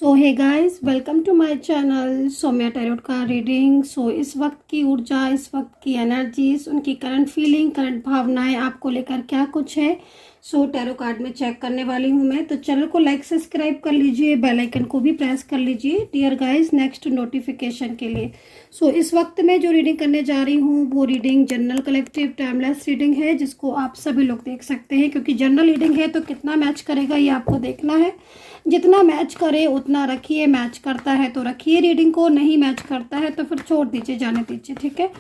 So hey guys, welcome to my channel Saumya tarot का reading. इस वक्त की ऊर्जा, इस वक्त की एनर्जीज, उनकी करंट फीलिंग, करंट भावनाएं आपको लेकर क्या कुछ है। टैरो कार्ड में चेक करने वाली हूं मैं। तो चैनल को लाइक सब्सक्राइब कर लीजिए, बेल आइकन को भी प्रेस कर लीजिए डियर गाइस नेक्स्ट नोटिफिकेशन के लिए। इस वक्त मैं जो रीडिंग करने जा रही हूँ वो reading general collective timeless reading है, जिसको आप सभी लोग देख सकते हैं। क्योंकि जनरल रीडिंग है तो कितना मैच करेगा ये आपको देखना है। जितना मैच करे उतना रखिए, मैच करता है तो रखिए रीडिंग को, नहीं मैच करता है तो फिर छोड़ दीजिए, जाने दीजिए, ठीक है।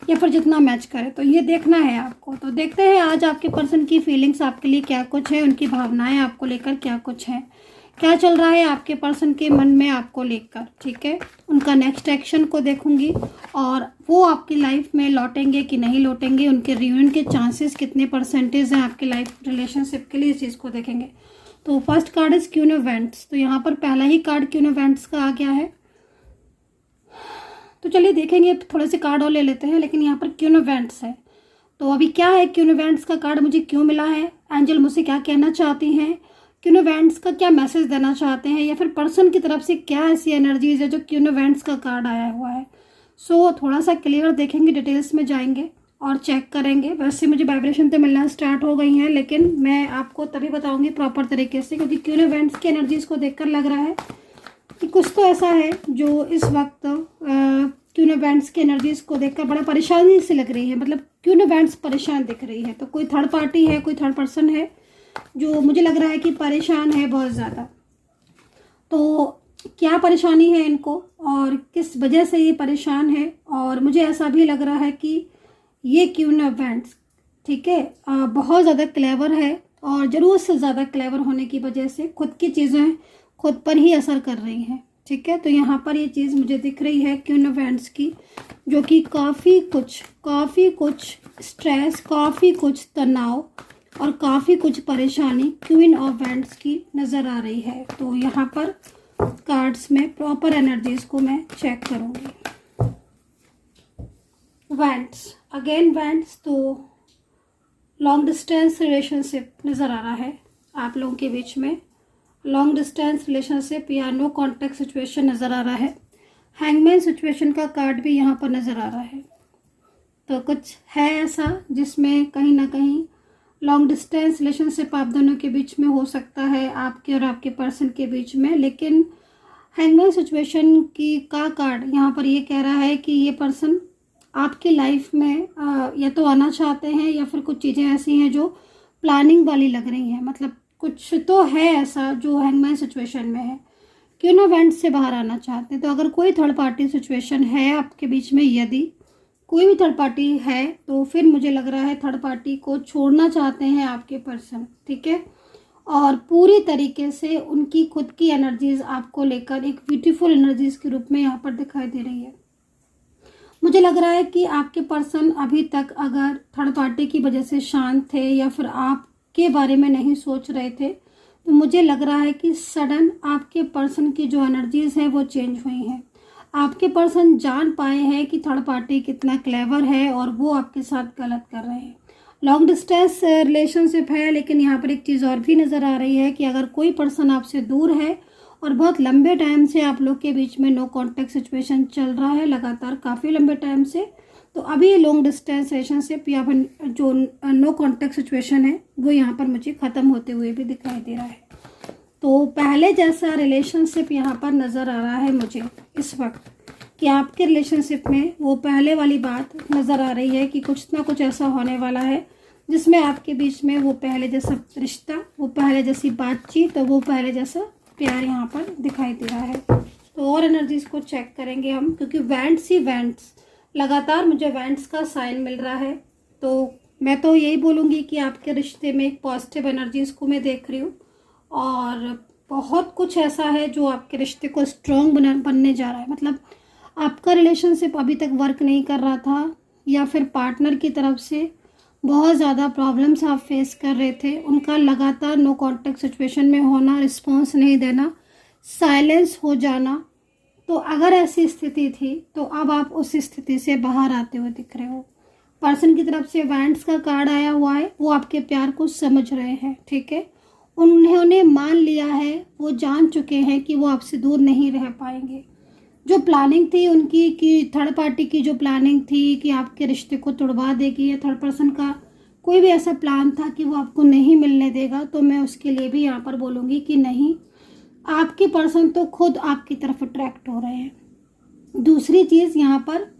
या फिर जितना मैच करे तो ये देखना है आपको। तो देखते हैं आज आपके पर्सन की फीलिंग्स आपके लिए क्या कुछ है, उनकी भावनाएं आपको लेकर क्या कुछ है, क्या चल रहा है आपके पर्सन के मन में आपको लेकर, ठीक है। उनका नेक्स्ट एक्शन को देखूंगी और वो आपकी लाइफ में लौटेंगे कि नहीं लौटेंगे, उनके रियूनियन के चांसेस कितने परसेंटेज हैं आपके लाइफ रिलेशनशिप के लिए, इस चीज़ को देखेंगे। तो first card is queen of vents. तो यहाँ पर पहला ही कार्ड क्वीन ऑफ वेंट्स का आ गया है। तो चलिए देखेंगे, थोड़े से कार्ड और ले लेते हैं, लेकिन यहाँ पर क्वीन ऑफ वेंट्स है। तो अभी क्या है, क्वीन ऑफ वेंट्स का कार्ड मुझे क्यों मिला है, एंजल मुझसे क्या कहना चाहती हैं, क्वीन ऑफ वेंट्स का क्या मैसेज देना चाहते हैं, या फिर पर्सन की तरफ से क्या ऐसी एनर्जीज है जो क्वीन ऑफ वेंट्स का कार्ड आया हुआ है। थोड़ा सा क्लियर देखेंगे, डिटेल्स में जाएंगे और चेक करेंगे। वैसे मुझे वाइब्रेशन तो मिलना स्टार्ट हो गई हैं, लेकिन मैं आपको तभी बताऊंगी प्रॉपर तरीके से, क्योंकि क्वीन ऑफ वेंट्स की एनर्जीज को देखकर लग रहा है कि कुछ तो ऐसा है जो इस वक्त क्वीन ऑफ वेंट्स की एनर्जीज को देखकर बड़ा परेशानी से लग रही है। मतलब क्वीन ऑफ वेंट्स परेशान दिख रही है। तो कोई थर्ड पार्टी है, कोई थर्ड पर्सन है जो मुझे लग रहा है कि परेशान है बहुत ज़्यादा। तो क्या परेशानी है इनको और किस वजह से ये परेशान है, और मुझे ऐसा भी लग रहा है कि ये क्वीन ऑफ वेंट्स, ठीक है, बहुत ज़्यादा क्लेवर है और ज़रूरत से ज़्यादा क्लेवर होने की वजह से खुद की चीज़ें खुद पर ही असर कर रही हैं, ठीक है। तो यहाँ पर ये चीज़ मुझे दिख रही है क्वीन ऑफ वेंट्स की, जो कि काफ़ी कुछ स्ट्रेस, काफ़ी कुछ तनाव और काफ़ी कुछ परेशानी क्वीन ऑफ वेंट्स की नज़र आ रही है। तो यहाँ पर कार्ड्स में प्रॉपर एनर्जीज को मैं चेक करूँगी। वेंट्स, अगेन वेंट्स, तो लॉन्ग डिस्टेंस रिलेशनशिप नज़र आ रहा है आप लोगों के बीच में। लॉन्ग डिस्टेंस रिलेशनशिप या नो कॉन्टैक्ट सिचुएशन नज़र आ रहा है। हैंगमैन सिचुएशन का कार्ड भी यहाँ पर नज़र आ रहा है। तो कुछ है ऐसा जिसमें कहीं ना कहीं लॉन्ग डिस्टेंस रिलेशनशिप आप दोनों के बीच में हो सकता है, आपके और आपके पर्सन के बीच में। लेकिन हैंगमैन सिचुएशन की का कार्ड यहाँ पर ये कह रहा है कि ये पर्सन आपकी लाइफ में या तो आना चाहते हैं, या फिर कुछ चीज़ें ऐसी हैं जो प्लानिंग वाली लग रही हैं। मतलब कुछ तो है ऐसा जो हैंगमैन सिचुएशन में है, क्वीन ऑफ वेंट्स से बाहर आना चाहते हैं। तो अगर कोई थर्ड पार्टी सिचुएशन है आपके बीच में, यदि कोई भी थर्ड पार्टी है, तो फिर मुझे लग रहा है थर्ड पार्टी को छोड़ना चाहते हैं आपके पर्सन, ठीक है। और पूरी तरीके से उनकी खुद की एनर्जीज आपको लेकर एक ब्यूटीफुल एनर्जीज के रूप में यहाँ पर दिखाई दे रही है। मुझे लग रहा है कि आपके पर्सन अभी तक अगर थर्ड पार्टी की वजह से शांत थे या फिर आपके बारे में नहीं सोच रहे थे, तो मुझे लग रहा है कि सडन आपके पर्सन की जो एनर्जीज हैं वो चेंज हुई हैं। आपके पर्सन जान पाए हैं कि थर्ड पार्टी कितना क्लेवर है और वो आपके साथ गलत कर रहे हैं। लॉन्ग डिस्टेंस रिलेशनशिप है, लेकिन यहाँ पर एक चीज़ और भी नज़र आ रही है कि अगर कोई पर्सन आपसे दूर है और बहुत लंबे टाइम से आप लोग के बीच में नो कॉन्टैक्ट सिचुएशन चल रहा है, लगातार काफ़ी लंबे टाइम से, तो अभी ये लॉन्ग डिस्टेंस रिलेशनशिप या फिर जो नो कॉन्टैक्ट सिचुएशन है वो यहाँ पर मुझे ख़त्म होते हुए भी दिखाई दे रहा है। तो पहले जैसा रिलेशनशिप यहाँ पर नज़र आ रहा है मुझे इस वक्त, कि आपके रिलेशनशिप में वो पहले वाली बात नज़र आ रही है कि कुछ ना कुछ ऐसा होने वाला है जिसमें आपके बीच में वो पहले जैसा रिश्ता, वो पहले जैसी बातचीत, तो वो पहले जैसा प्यार यहाँ पर दिखाई दे रहा है। तो और एनर्जीज को चेक करेंगे हम, क्योंकि वेंट्स ही वेंट्स, लगातार मुझे वेंट्स का साइन मिल रहा है। तो मैं तो यही बोलूँगी कि आपके रिश्ते में एक पॉजिटिव एनर्जीज को मैं देख रही हूँ, और बहुत कुछ ऐसा है जो आपके रिश्ते को स्ट्रॉन्ग बनने जा रहा है। मतलब आपका रिलेशनशिप अभी तक वर्क नहीं कर रहा था, या फिर पार्टनर की तरफ से बहुत ज़्यादा प्रॉब्लम्स आप फेस कर रहे थे, उनका लगातार नो कॉन्टैक्ट सिचुएशन में होना, रिस्पॉन्स नहीं देना, साइलेंस हो जाना। तो अगर ऐसी स्थिति थी तो अब आप उस स्थिति से बाहर आते हुए दिख रहे हो। पर्सन की तरफ से वेंट्स का कार्ड आया हुआ है, वो आपके प्यार को समझ रहे हैं, ठीक है। उन्होंने मान लिया है, वो जान चुके हैं कि वो आपसे दूर नहीं रह पाएंगे। जो प्लानिंग थी उनकी कि थर्ड पार्टी की जो प्लानिंग थी कि आपके रिश्ते को तोड़वा देगी, या थर्ड पर्सन का कोई भी ऐसा प्लान था कि वो आपको नहीं मिलने देगा, तो मैं उसके लिए भी यहाँ पर बोलूँगी कि नहीं, आपके पर्सन तो खुद आपकी तरफ अट्रैक्ट हो रहे हैं। दूसरी चीज़ यहाँ पर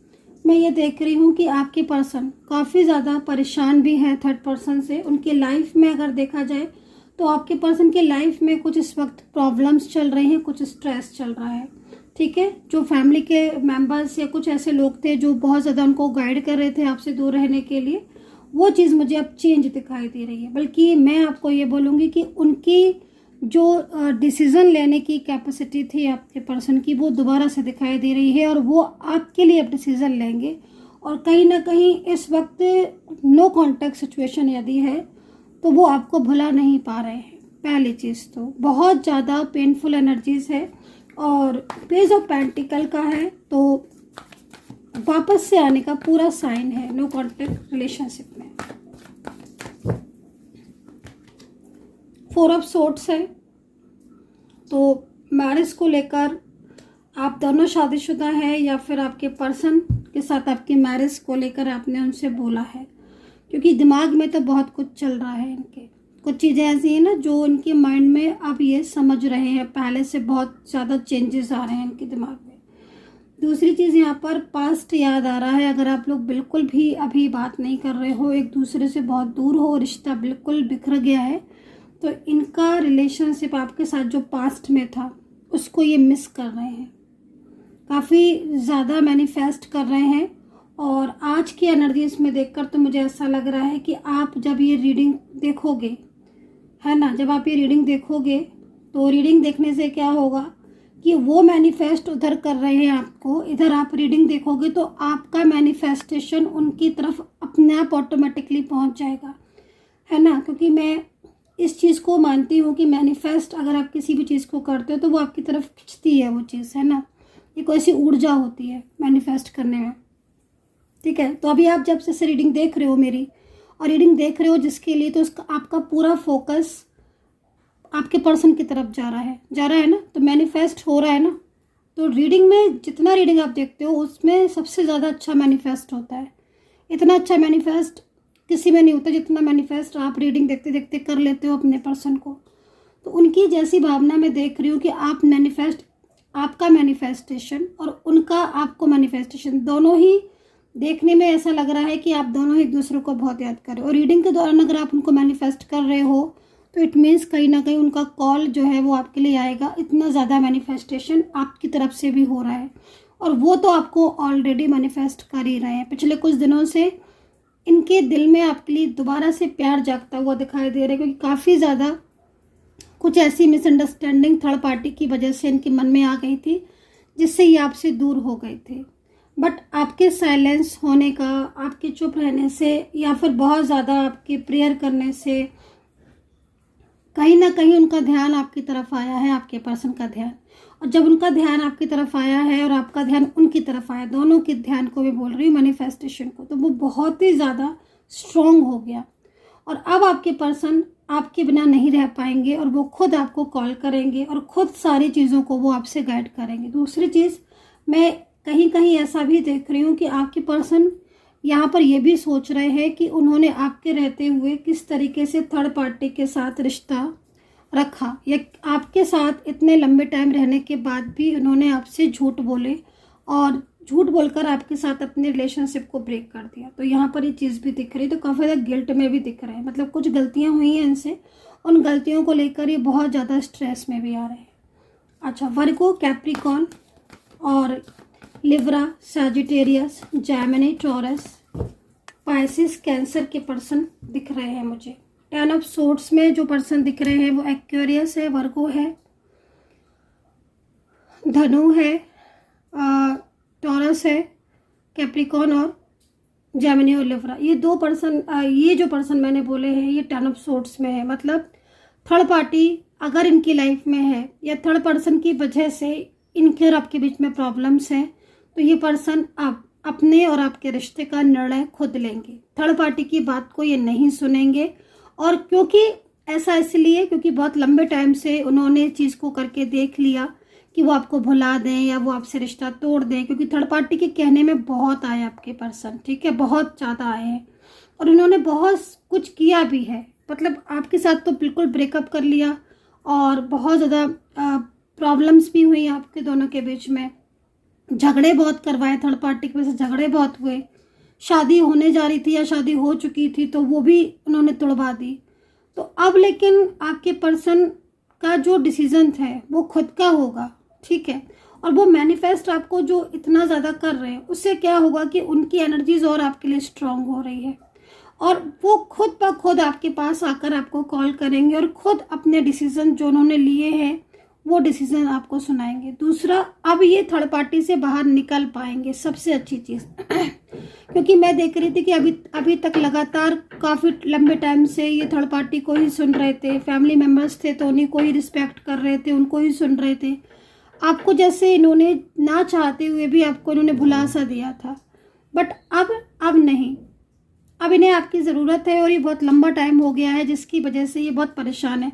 मैं ये देख रही हूँ कि आपके पर्सन काफ़ी ज़्यादा परेशान भी है थर्ड पर्सन से। उनके लाइफ में अगर देखा जाए तो आपके पर्सन के लाइफ में कुछ इस वक्त प्रॉब्लम्स चल रही हैं, कुछ स्ट्रेस चल रहा है, ठीक है। जो फैमिली के मेंबर्स या कुछ ऐसे लोग थे जो बहुत ज़्यादा उनको गाइड कर रहे थे आपसे दूर रहने के लिए, वो चीज़ मुझे अब चेंज दिखाई दे रही है। बल्कि मैं आपको ये बोलूँगी कि उनकी जो डिसीज़न लेने की कैपेसिटी थी आपके पर्सन की, वो दोबारा से दिखाई दे रही है, और वो आपके लिए अब डिसीज़न लेंगे। और कहीं ना कहीं इस वक्त नो कॉन्टैक्ट सिचुएशन यदि है तो वो आपको भुला नहीं पा रहे हैं। पहली चीज़ तो बहुत ज़्यादा पेनफुल एनर्जीज है, और पेज ऑफ पेंटिकल का है तो वापस से आने का पूरा साइन है नो कॉन्टैक्ट रिलेशनशिप में। फोर ऑफ सोर्ड्स है, तो मैरिज को लेकर आप दोनों शादीशुदा हैं या फिर आपके पर्सन के साथ आपकी मैरिज को लेकर आपने उनसे बोला है, क्योंकि दिमाग में तो बहुत कुछ चल रहा है इनके। कुछ चीज़ें ऐसी हैं ना जो इनके माइंड में अब ये समझ रहे हैं, पहले से बहुत ज़्यादा चेंजेस आ रहे हैं इनके दिमाग में। दूसरी चीज़ यहाँ पर पास्ट याद आ रहा है। अगर आप लोग बिल्कुल भी अभी बात नहीं कर रहे हो, एक दूसरे से बहुत दूर हो, रिश्ता बिल्कुल बिखर गया है, तो इनका रिलेशनशिप आपके साथ जो पास्ट में था उसको ये मिस कर रहे हैं, काफ़ी ज़्यादा मैनिफेस्ट कर रहे हैं। और आज की एनर्जीज में देखकर तो मुझे ऐसा लग रहा है कि आप जब ये रीडिंग देखोगे, है ना, जब आप ये रीडिंग देखोगे तो रीडिंग देखने से क्या होगा कि वो मैनिफेस्ट उधर कर रहे हैं आपको, इधर आप रीडिंग देखोगे तो आपका मैनिफेस्टेशन उनकी तरफ अपने आप ऑटोमेटिकली पहुंच जाएगा, है ना। क्योंकि मैं इस चीज़ को मानती हूँ कि मैनिफेस्ट अगर आप किसी भी चीज़ को करते हो तो वो आपकी तरफ खिंचती है वो चीज़, है ना। ये कोई ऐसी ऊर्जा होती है मैनिफेस्ट करने में, ठीक है। तो अभी आप जब से रीडिंग देख रहे हो मेरी, और रीडिंग देख रहे हो जिसके लिए, तो उसका आपका पूरा फोकस आपके पर्सन की तरफ जा रहा है ना, तो मैनिफेस्ट हो रहा है ना। तो रीडिंग में जितना रीडिंग आप देखते हो उसमें सबसे ज़्यादा अच्छा मैनिफेस्ट होता है। इतना अच्छा मैनिफेस्ट किसी में नहीं होता जितना मैनिफेस्ट आप रीडिंग देखते देखते कर लेते हो अपने पर्सन को। तो उनकी जैसी भावना मैं देख रही हूँ कि आपका मैनिफेस्टेशन और उनका आपको मैनिफेस्टेशन, दोनों ही देखने में ऐसा लग रहा है कि आप दोनों एक दूसरे को बहुत याद कर रहे हो। और रीडिंग के दौरान अगर आप उनको मैनिफेस्ट कर रहे हो तो इट मीन्स कहीं ना कहीं उनका कॉल जो है वो आपके लिए आएगा। इतना ज़्यादा मैनिफेस्टेशन आपकी तरफ से भी हो रहा है, और वो तो आपको ऑलरेडी मैनिफेस्ट कर ही रहे हैं। पिछले कुछ दिनों से इनके दिल में आपके लिए दोबारा से प्यार जागता हुआ दिखाई दे रहा है, क्योंकि काफ़ी ज़्यादा कुछ ऐसी मिसअंडरस्टैंडिंग थर्ड पार्टी की वजह से इनके मन में आ गई थी, जिससे ये आपसे दूर हो गए थे। बट आपके साइलेंस होने का, आपके चुप रहने से, या फिर बहुत ज़्यादा आपके प्रेयर करने से कहीं ना कहीं उनका ध्यान आपकी तरफ आया है, आपके पर्सन का ध्यान। और जब उनका ध्यान आपकी तरफ आया है और आपका ध्यान उनकी तरफ आया, दोनों के ध्यान को भी बोल रही हूँ मैनिफेस्टेशन को, तो वो बहुत ही ज़्यादा स्ट्रॉन्ग हो गया। और अब आपके पर्सन आपके बिना नहीं रह पाएंगे, और वो खुद आपको कॉल करेंगे और खुद सारी चीज़ों को वो आपसे गाइड करेंगे। दूसरी चीज़ मैं कहीं कहीं ऐसा भी देख रही हूँ कि आपके पर्सन यहाँ पर ये भी सोच रहे हैं कि उन्होंने आपके रहते हुए किस तरीके से थर्ड पार्टी के साथ रिश्ता रखा, या आपके साथ इतने लंबे टाइम रहने के बाद भी उन्होंने आपसे झूठ बोले और झूठ बोलकर आपके साथ अपने रिलेशनशिप को ब्रेक कर दिया। तो यहाँ पर ये चीज़ भी दिख रही है, तो काफ़ी ज़्यादा गिल्ट में भी दिख रहे हैं। मतलब कुछ गलतियाँ हुई हैं इनसे, उन गलतियों को लेकर ये बहुत ज़्यादा स्ट्रेस में भी आ रहे हैं। अच्छा, वर्गो, कैप्रिकॉर्न और Libra, Sagittarius, Gemini, taurus, Pisces, cancer के पर्सन दिख रहे हैं मुझे। 10 ऑफ सोर्ड्स में जो पर्सन दिख रहे हैं वो एक्वेरियस है, वर्गो है, धनु है, टॉरस है, कैप्रिकॉर्न और जेमिनी और लिब्रा। ये दो पर्सन, ये जो पर्सन मैंने बोले हैं ये 10 ऑफ सोर्ड्स में है। मतलब थर्ड पार्टी अगर इनकी लाइफ में है, या थर्ड पर्सन की वजह से इनके और आपके बीच में प्रॉब्लम्स हैं, तो ये पर्सन अब अपने और आपके रिश्ते का निर्णय खुद लेंगे। थर्ड पार्टी की बात को ये नहीं सुनेंगे, और क्योंकि ऐसा इसलिए क्योंकि बहुत लंबे टाइम से उन्होंने चीज़ को करके देख लिया कि वो आपको भुला दें या वो आपसे रिश्ता तोड़ दें, क्योंकि थर्ड पार्टी के कहने में बहुत आए आपके पर्सन, ठीक है, बहुत ज़्यादा आए हैं और उन्होंने बहुत कुछ किया भी है। मतलब आपके साथ तो बिल्कुल ब्रेकअप कर लिया और बहुत ज़्यादा प्रॉब्लम्स भी हुई आपके दोनों के बीच में, झगड़े बहुत करवाए, थर्ड पार्टी की वजह से झगड़े बहुत हुए, शादी होने जा रही थी या शादी हो चुकी थी तो वो भी उन्होंने तुड़वा दी। तो अब लेकिन आपके पर्सन का जो डिसीजन है वो खुद का होगा, ठीक है, और वो मैनिफेस्ट आपको जो इतना ज़्यादा कर रहे हैं उससे क्या होगा कि उनकी एनर्जीज और आपके लिए स्ट्रांग हो रही है और वो खुद ब खुद आपके पास आकर आपको कॉल करेंगे और खुद अपने डिसीजन जो उन्होंने लिए हैं वो डिसीजन आपको सुनाएंगे। दूसरा, अब ये थर्ड पार्टी से बाहर निकल पाएंगे, सबसे अच्छी चीज़ क्योंकि मैं देख रही थी कि अभी तक लगातार काफ़ी लंबे टाइम से ये थर्ड पार्टी को ही सुन रहे थे, फैमिली मेम्बर्स थे तो उन्हीं को ही रिस्पेक्ट कर रहे थे, उनको ही सुन रहे थे, आपको जैसे इन्होंने ना चाहते हुए भी आपको इन्होंने भुला सा दिया था। बट अब नहीं, अब इन्हें आपकी ज़रूरत है और ये बहुत लंबा टाइम हो गया है जिसकी वजह से ये बहुत परेशान है।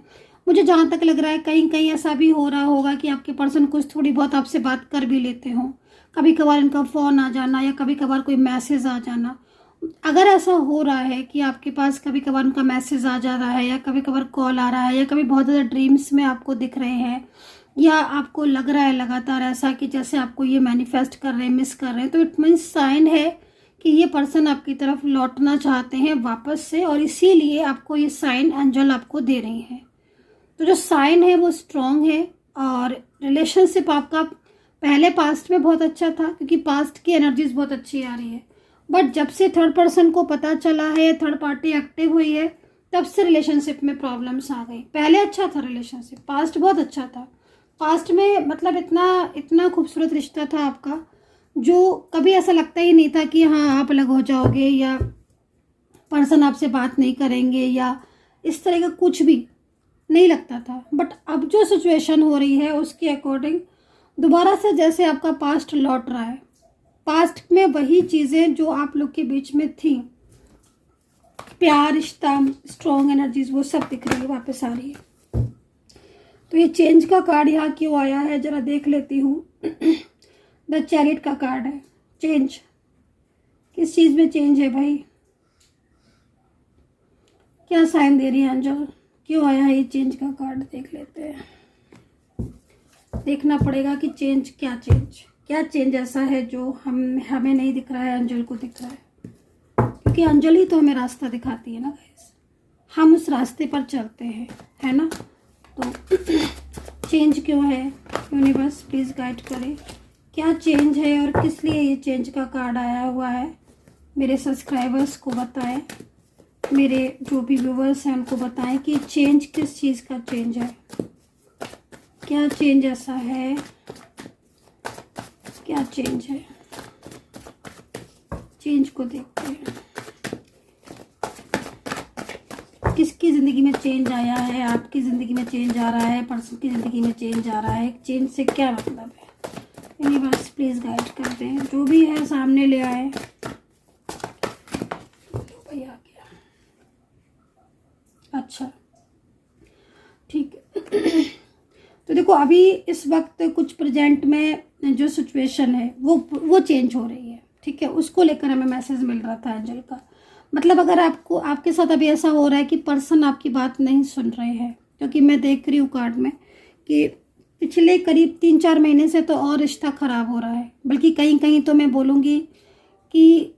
मुझे जहाँ तक लग रहा है कहीं कहीं ऐसा भी हो रहा होगा कि आपके पर्सन कुछ थोड़ी बहुत आपसे बात कर भी लेते हों, कभी कभार इनका फ़ोन आ जाना या कभी कभार कोई मैसेज आ जाना। अगर ऐसा हो रहा है कि आपके पास कभी कभार उनका मैसेज आ जा रहा है या कभी कभार कॉल आ रहा है या कभी बहुत ज़्यादा ड्रीम्स में आपको दिख रहे हैं या आपको लग रहा है लगातार ऐसा कि जैसे आपको ये मैनिफेस्ट कर रहे हैं, मिस कर रहे हैं, तो इट मीन्स साइन है कि ये पर्सन आपकी तरफ लौटना चाहते हैं वापस से और इसीलिए आपको ये साइन एंजल आपको दे रही है। तो जो साइन है वो स्ट्रॉन्ग है और रिलेशनशिप आपका पहले पास्ट में बहुत अच्छा था क्योंकि पास्ट की एनर्जीज बहुत अच्छी आ रही है, बट जब से थर्ड पर्सन को पता चला है, थर्ड पार्टी एक्टिव हुई है, तब से रिलेशनशिप में प्रॉब्लम्स आ गई। पहले अच्छा था रिलेशनशिप, पास्ट बहुत अच्छा था, पास्ट में मतलब इतना खूबसूरत रिश्ता था आपका जो कभी ऐसा लगता ही नहीं था कि हाँ आप अलग हो जाओगे या पर्सन आपसे बात नहीं करेंगे या इस तरह का कुछ भी नहीं लगता था। बट अब जो सिचुएशन हो रही है उसके अकॉर्डिंग दोबारा से जैसे आपका पास्ट लौट रहा है, पास्ट में वही चीज़ें जो आप लोग के बीच में थी, प्यार, रिश्ता, स्ट्रॉन्ग एनर्जीज, वो सब दिख रही है, वापस आ रही है। तो ये चेंज का कार्ड यहाँ क्यों आया है जरा देख लेती हूँ। द चैरिट का कार्ड है। चेंज किस चीज़ में चेंज है भाई, क्या साइन दे रही है एंजल, क्यों आया है ये चेंज का कार्ड, देख लेते हैं। देखना पड़ेगा कि क्या चेंज ऐसा है जो हमें नहीं दिख रहा है, एंजल को दिख रहा है, क्योंकि एंजल ही तो हमें रास्ता दिखाती है ना गाइस, हम उस रास्ते पर चलते हैं, है ना। तो चेंज क्यों है, यूनिवर्स प्लीज़ गाइड करें, क्या चेंज है और किस लिए ये चेंज का कार्ड आया हुआ है, मेरे सब्सक्राइबर्स को बताएं, मेरे जो भी व्यूवर्स हैं उनको बताएं कि चेंज किस चीज़ का चेंज है, क्या चेंज ऐसा है, क्या चेंज है, चेंज को देखते हैं। किसकी ज़िंदगी में चेंज आया है, आपकी ज़िंदगी में चेंज आ रहा है, पर्सन की ज़िंदगी में चेंज आ रहा है, चेंज से क्या मतलब है, यूनिवर्स प्लीज़ गाइड कर दें, जो भी है सामने ले आए। भाई आ गया, अच्छा ठीक है। तो देखो अभी इस वक्त कुछ प्रेजेंट में जो सिचुएशन है वो चेंज हो रही है, ठीक है, उसको लेकर हमें मैसेज मिल रहा था एंजल का। मतलब अगर आपके साथ अभी ऐसा हो रहा है कि पर्सन आपकी बात नहीं सुन रहे हैं, क्योंकि मैं देख रही हूँ कार्ड में कि पिछले करीब 3-4 महीने से तो और रिश्ता ख़राब हो रहा है, बल्कि कहीं कहीं तो मैं बोलूँगी कि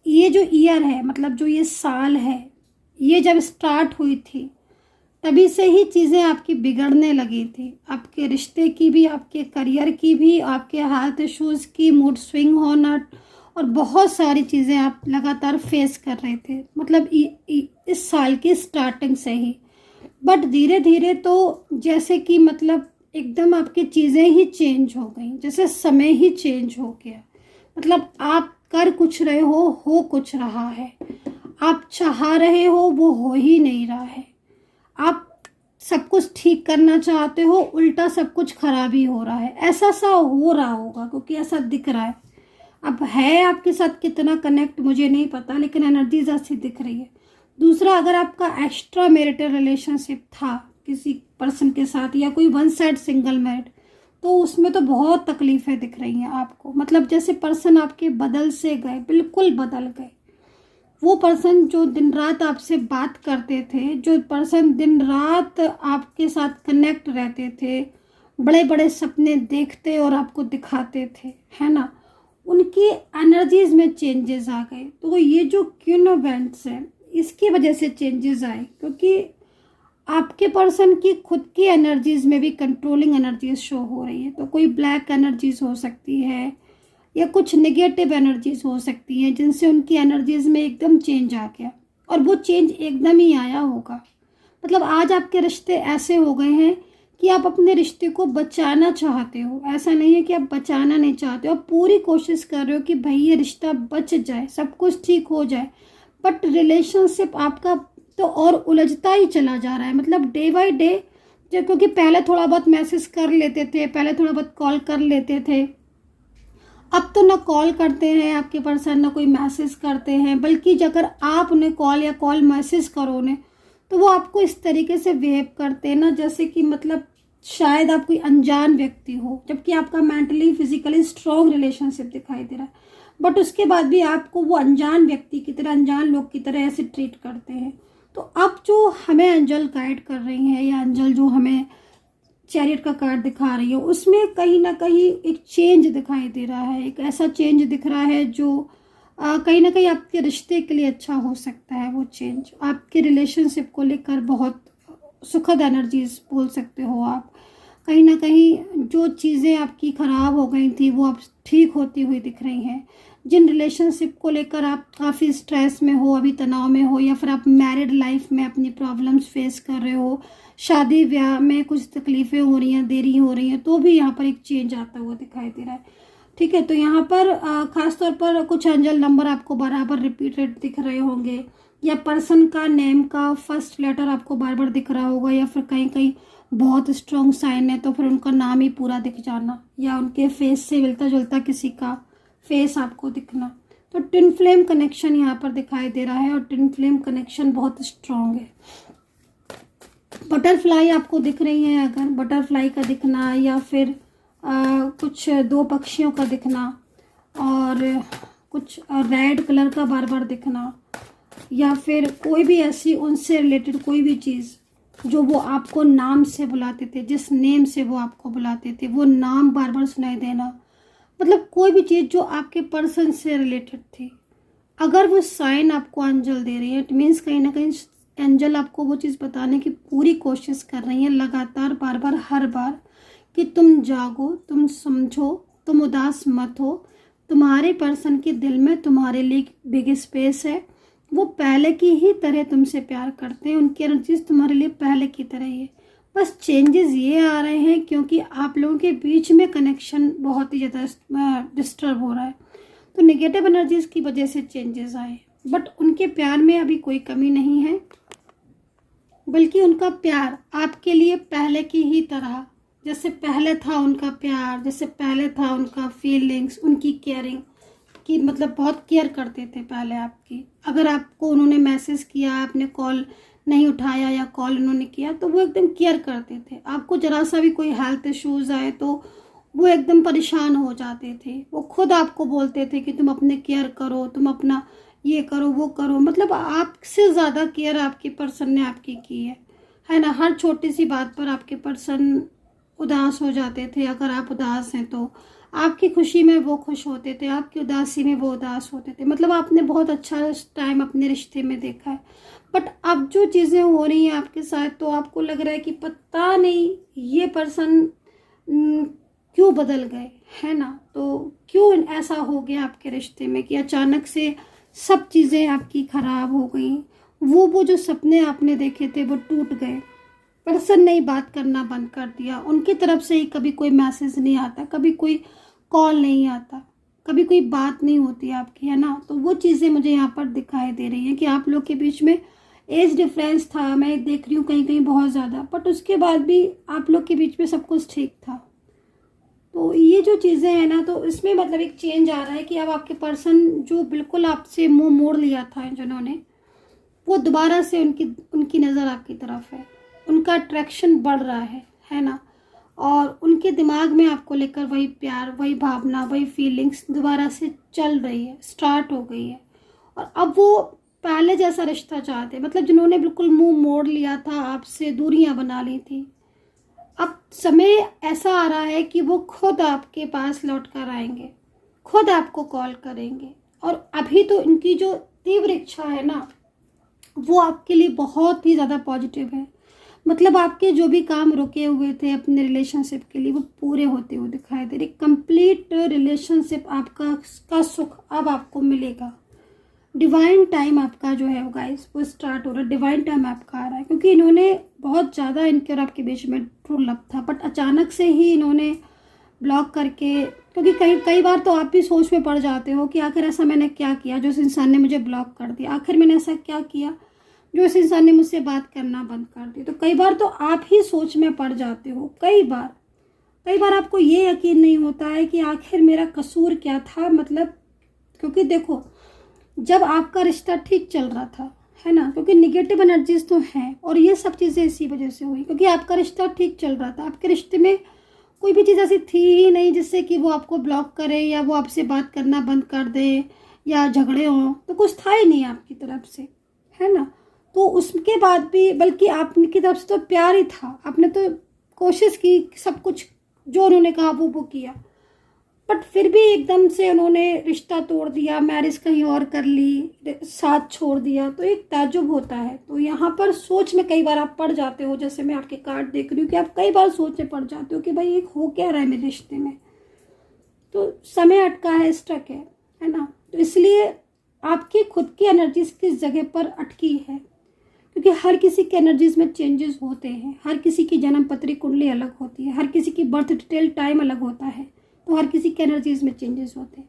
ये जो ईयर है, मतलब जो ये साल है, ये जब स्टार्ट हुई थी तभी से ही चीज़ें आपकी बिगड़ने लगी थी, आपके रिश्ते की भी, आपके करियर की भी, आपके हेल्थ इश्यूज़ की, मूड स्विंग होना और बहुत सारी चीज़ें आप लगातार फेस कर रहे थे, मतलब इस साल की स्टार्टिंग से ही। बट धीरे धीरे तो जैसे कि मतलब एकदम आपकी चीज़ें ही चेंज हो गई, जैसे समय ही चेंज हो गया, मतलब आप कर कुछ रहे हो कुछ रहा है, आप चाह रहे हो वो हो ही नहीं रहा है, आप सब कुछ ठीक करना चाहते हो उल्टा सब कुछ खराब ही हो रहा है, ऐसा सा हो रहा होगा क्योंकि ऐसा दिख रहा है। अब है आपके साथ कितना कनेक्ट मुझे नहीं पता, लेकिन एनर्जीज ऐसी दिख रही है। दूसरा, अगर आपका एक्स्ट्रा मैरिटल रिलेशनशिप था किसी पर्सन के साथ या कोई वन साइड सिंगल मैरिड, तो उसमें तो बहुत तकलीफें दिख रही हैं आपको। मतलब जैसे पर्सन आपके बदल से गए, बिल्कुल बदल गए। वो पर्सन जो दिन रात आपसे बात करते थे, जो पर्सन दिन रात आपके साथ कनेक्ट रहते थे, बड़े बड़े सपने देखते और आपको दिखाते थे, है ना, उनकी एनर्जीज में चेंजेस आ गए। तो ये जो क्वीन ऑफ वैंड्स है, इसकी वजह से चेंजेस आए, क्योंकि आपके पर्सन की खुद की एनर्जीज में भी कंट्रोलिंग एनर्जीज शो हो रही है। तो कोई ब्लैक एनर्जीज हो सकती है या कुछ नेगेटिव एनर्जीज हो सकती हैं, जिनसे उनकी एनर्जीज में एकदम चेंज आ गया। और वो चेंज एकदम ही आया होगा। मतलब आज आपके रिश्ते ऐसे हो गए हैं कि आप अपने रिश्ते को बचाना चाहते हो। ऐसा नहीं है कि आप बचाना नहीं चाहते हो, आप पूरी कोशिश कर रहे हो कि भाई ये रिश्ता बच जाए, सब कुछ ठीक हो जाए। बट रिलेशनशिप आपका तो और उलझता ही चला जा रहा है। मतलब डे बाय डे, क्योंकि पहले थोड़ा बहुत मैसेज कर लेते थे, पहले थोड़ा बहुत कॉल कर लेते थे, अब तो ना कॉल करते हैं आपके पर्सन, ना कोई मैसेज करते हैं। बल्कि अगर आप उन्हें कॉल या कॉल मैसेज करो उन्हें, तो वो आपको इस तरीके से बिहेव करते हैं ना, जैसे कि मतलब शायद आप कोई अनजान व्यक्ति हो, जबकि आपका मेंटली फिजिकली स्ट्रॉन्ग रिलेशनशिप दिखाई दे रहा है। बट उसके बाद भी आपको वो अनजान व्यक्ति की तरह, अनजान लोग की तरह ऐसे ट्रीट करते हैं। तो अब जो हमें एंजल गाइड कर रही है, या एंजल जो हमें चैरियट का कार्ड दिखा रही है, उसमें कहीं ना कहीं एक चेंज दिखाई दे रहा है। एक ऐसा चेंज दिख रहा है जो कहीं ना कहीं आपके रिश्ते के लिए अच्छा हो सकता है। वो चेंज आपके रिलेशनशिप को लेकर बहुत सुखद एनर्जीज बोल सकते हो आप। कहीं ना कहीं जो चीज़ें आपकी ख़राब हो गई थी वो अब ठीक होती हुई दिख रही हैं। जिन रिलेशनशिप को लेकर आप काफ़ी स्ट्रेस में हो, अभी तनाव में हो, या फिर आप मैरिड लाइफ में अपनी प्रॉब्लम्स फेस कर रहे हो, शादी ब्याह में कुछ तकलीफ़ें हो रही हैं, देरी हो रही हैं, तो भी यहाँ पर एक चेंज आता हुआ दिखाई दे रहा है। ठीक है, तो यहाँ पर ख़ास तौर पर कुछ एंजल नंबर आपको बराबर रिपीटेड दिख रहे होंगे, या पर्सन का नेम का फर्स्ट लेटर आपको बार बार दिख रहा होगा, या फिर कहीं कहीं बहुत स्ट्रॉन्ग साइन है तो फिर उनका नाम ही पूरा दिख जाना, या उनके फेस से मिलता जुलता किसी का फेस आपको दिखना। तो ट्विन फ्लेम कनेक्शन यहाँ पर दिखाई दे रहा है, और ट्विन फ्लेम कनेक्शन बहुत स्ट्रॉन्ग है। बटरफ्लाई आपको दिख रही है, अगर बटरफ्लाई का दिखना, या फिर कुछ दो पक्षियों का दिखना, और कुछ रेड कलर का बार बार दिखना, या फिर कोई भी ऐसी उनसे रिलेटेड कोई भी चीज़ जो वो आपको नाम से बुलाते थे, जिस नेम से वो आपको बुलाते थे, वो नाम बार बार सुनाई देना। मतलब कोई भी चीज़ जो आपके पर्सन से रिलेटेड थी, अगर वो साइन आपको एंजल दे रही है, इट मीन्स कहीं ना कहीं एंजल आपको वो चीज़ बताने की पूरी कोशिश कर रही है, लगातार बार बार हर बार, कि तुम जागो, तुम समझो, तुम उदास मत हो। तुम्हारे पर्सन के दिल में तुम्हारे लिए बिग स्पेस है। वो पहले की ही तरह तुमसे प्यार करते हैं, उनकी एनर्जीज तुम्हारे लिए पहले की तरह ही है। बस चेंजेस ये आ रहे हैं क्योंकि आप लोगों के बीच में कनेक्शन बहुत ही ज़्यादा डिस्टर्ब हो रहा है। तो नेगेटिव एनर्जीज की वजह से चेंजेस आए, बट उनके प्यार में अभी कोई कमी नहीं है, बल्कि उनका प्यार आपके लिए पहले की ही तरह, जैसे पहले था उनका प्यार, जैसे पहले था उनका फीलिंग्स, उनकी केयरिंग की, मतलब बहुत केयर करते थे पहले आपकी। अगर आपको उन्होंने मैसेज किया, आपने कॉल नहीं उठाया, या कॉल उन्होंने किया, तो वो एकदम केयर करते थे। आपको ज़रा सा भी कोई हेल्थ इश्यूज़ आए तो वो एकदम परेशान हो जाते थे। वो खुद आपको बोलते थे कि तुम अपने केयर करो, तुम अपना ये करो, वो करो। मतलब आपसे ज़्यादा केयर आपके पर्सन ने आपकी की है ना। हर छोटी सी बात पर आपके पर्सन उदास हो जाते थे। अगर आप उदास हैं तो आपकी खुशी में वो खुश होते थे, आपकी उदासी में वो उदास होते थे। मतलब आपने बहुत अच्छा टाइम अपने रिश्ते में देखा है। बट अब जो चीज़ें हो रही हैं आपके साथ, तो आपको लग रहा है कि पता नहीं ये पर्सन क्यों बदल गए, है ना। तो क्यों ऐसा हो गया आपके रिश्ते में कि अचानक से सब चीज़ें आपकी ख़राब हो गई। वो जो सपने आपने देखे थे वो टूट गए। पर्सन ने बात करना बंद कर दिया, उनकी तरफ से ही कभी कोई मैसेज नहीं आता, कभी कोई कॉल नहीं आता, कभी कोई बात नहीं होती आपकी, है ना। तो वो चीज़ें मुझे यहाँ पर दिखाई दे रही हैं कि आप लोग के बीच में एज डिफरेंस था, मैं देख रही हूँ कहीं कहीं बहुत ज़्यादा, बट उसके बाद भी आप लोग के बीच में सब कुछ ठीक था। तो ये जो चीज़ें हैं ना, तो इसमें मतलब एक चेंज आ रहा है कि अब आपके पर्सन जो बिल्कुल आपसे मुंह मोड़ लिया था जिन्होंने, वो दोबारा से उनकी नज़र आपकी तरफ है, उनका अट्रैक्शन बढ़ रहा है ना। और उनके दिमाग में आपको लेकर वही प्यार, वही भावना, वही फीलिंग्स दोबारा से चल रही है, स्टार्ट हो गई है। और अब वो पहले जैसा रिश्ता चाहते हैं, मतलब जिन्होंने बिल्कुल मुंह मोड़ लिया था, आपसे दूरियां बना ली थी, अब समय ऐसा आ रहा है कि वो खुद आपके पास लौट कर आएंगे, खुद आपको कॉल करेंगे। और अभी तो इनकी जो तीव्र इच्छा है ना, वो आपके लिए बहुत ही ज़्यादा पॉजिटिव है। मतलब आपके जो भी काम रुके हुए थे अपने रिलेशनशिप के लिए, वो पूरे होते हुए दिखाई दे रहे। कंप्लीट रिलेशनशिप आपका का सुख अब आपको मिलेगा। डिवाइन टाइम आपका जो है गाइस वो स्टार्ट हो रहा है, डिवाइन टाइम आपका आ रहा है। क्योंकि इन्होंने बहुत ज़्यादा इनके और आपके बीच में ट्रू लव था, बट अचानक से ही इन्होंने ब्लॉक करके, क्योंकि कई बार तो आप भी सोच में पड़ जाते हो कि आखिर ऐसा मैंने क्या किया जो इस इंसान ने मुझे ब्लॉक कर दिया, आखिर मैंने ऐसा क्या किया जो इस इंसान ने मुझसे बात करना बंद कर दी। तो कई बार तो आप ही सोच में पड़ जाते हो। कई बार आपको ये यकीन नहीं होता है कि आखिर मेरा कसूर क्या था। मतलब क्योंकि देखो, जब आपका रिश्ता ठीक चल रहा था, है ना, क्योंकि निगेटिव एनर्जीज तो हैं और ये सब चीज़ें इसी वजह से हुई, क्योंकि आपका रिश्ता ठीक चल रहा था। आपके रिश्ते में कोई भी चीज़ ऐसी थी ही नहीं जिससे कि वो आपको ब्लॉक करे या वो आपसे बात करना बंद कर दे या झगड़े हों, तो कुछ था ही नहीं आपकी तरफ से, है ना। तो उसके बाद भी बल्कि आपकी तरफ से तो प्यार ही था, आपने तो कोशिश की, सब कुछ जो उन्होंने कहा वो किया, बट फिर भी एकदम से उन्होंने रिश्ता तोड़ दिया, मैरिज कहीं और कर ली, साथ छोड़ दिया, तो एक ताज्जुब होता है। तो यहाँ पर सोच में कई बार आप पड़ जाते हो, जैसे मैं आपके कार्ड देख रही हूँ कि आप कई बार सोच में पड़ जाते हो कि भाई एक हो क्या रहा है मेरे रिश्ते में, तो समय अटका है, स्टक है ना। तो इसलिए आपकी खुद की एनर्जीज किस जगह पर अटकी है, क्योंकि हर किसी के एनर्जीज में चेंजेस होते हैं, हर किसी की जन्म पत्री कुंडली अलग होती है, हर किसी की बर्थ डिटेल टाइम अलग होता है, तो हर किसी के एनर्जीज में चेंजेस होते हैं।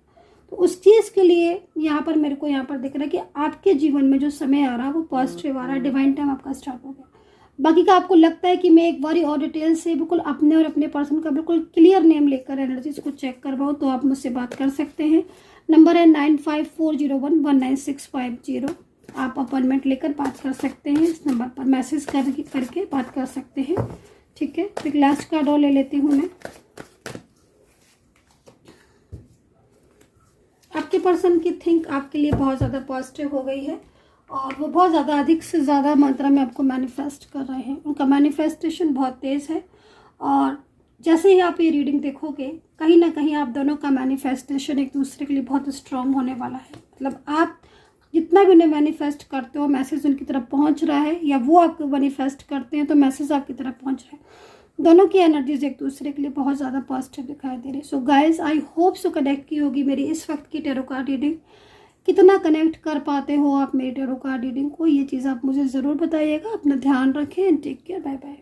तो उस चीज़ के लिए यहाँ पर मेरे को यहाँ पर दिख रहा है कि आपके जीवन में जो समय आ रहा है वो पॉजिटिव आ रहा है, डिवाइन टाइम आपका स्टार्ट हो गया। बाकी का आपको लगता है कि मैं एक बार और डिटेल से बिल्कुल अपने और अपने पर्सन का बिल्कुल क्लियर नेम लेकर एनर्जीज को चेक करवाओ, तो आप मुझसे बात कर सकते हैं। नंबर है 9540119650। आप अपॉइंटमेंट लेकर बात कर सकते हैं, इस नंबर पर मैसेज करके बात कर सकते हैं, ठीक है। तो एक लास्ट कार्ड और ले लेती हूँ मैं। आपके पर्सन की थिंक आपके लिए बहुत ज़्यादा पॉजिटिव हो गई है और वो बहुत ज़्यादा अधिक से ज़्यादा मात्रा में आपको मैनिफेस्ट कर रहे हैं। उनका मैनिफेस्टेशन बहुत तेज़ है और जैसे ही आप ये रीडिंग देखोगे, कहीं ना कहीं आप दोनों का मैनिफेस्टेशन एक दूसरे के लिए बहुत स्ट्रांग होने वाला है। मतलब आप जितना भी उन्हें मैनिफेस्ट करते हो, मैसेज उनकी तरफ पहुंच रहा है, या वो आपको मैनिफेस्ट करते हैं तो मैसेज आपकी तरफ पहुंच रहा है। दोनों की एनर्जीज एक दूसरे के लिए बहुत ज़्यादा पॉजिटिव दिखाई दे रही है। So guys, I hope so connect की होगी मेरी इस वक्त की टैरो कार्ड रीडिंग। कितना कनेक्ट कर पाते हो आप मेरी टैरो कार्ड रीडिंग को, ये चीज़ आप मुझे ज़रूर बताइएगा। अपना ध्यान रखें and take care, bye bye.